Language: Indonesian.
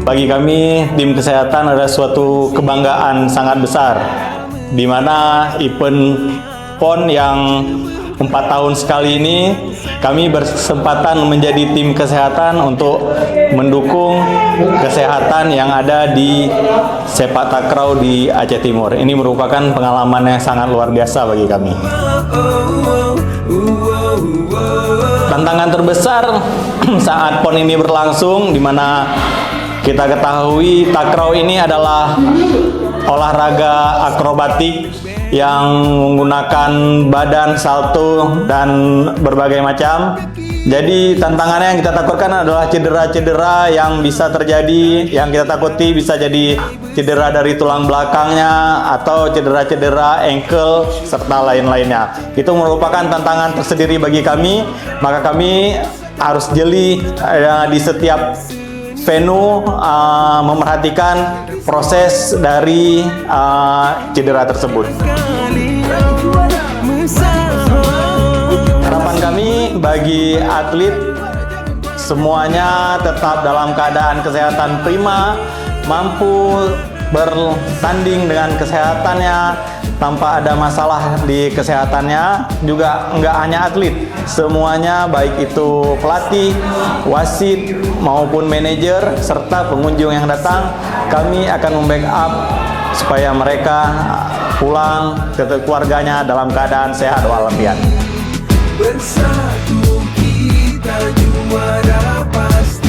Bagi kami, tim kesehatan adalah suatu kebanggaan sangat besar, di mana event PON yang 4 tahun sekali ini kami berkesempatan menjadi tim kesehatan untuk mendukung kesehatan yang ada di sepak takraw di Aceh Timur. Ini merupakan pengalaman yang sangat luar biasa bagi kami. Tantangan terbesar saat PON ini berlangsung, di mana kita ketahui takraw ini adalah olahraga akrobatik yang menggunakan badan, salto, dan berbagai macam. Jadi tantangannya yang kita takutkan adalah cedera-cedera yang bisa terjadi, yang kita takuti bisa jadi cedera dari tulang belakangnya atau cedera-cedera ankle serta lain-lainnya. Itu merupakan tantangan tersendiri bagi kami, maka kami harus jeli di setiap venue memerhatikan proses dari cedera tersebut. Harapan kami bagi atlet semuanya tetap dalam keadaan kesehatan prima, mampu bertanding dengan kesehatannya tanpa ada masalah di kesehatannya. Juga enggak hanya atlet, semuanya baik itu pelatih, wasit maupun manajer serta pengunjung yang datang, kami akan membackup supaya mereka pulang ke keluarganya dalam keadaan sehat walafiat. Bersatu kita juara pasti.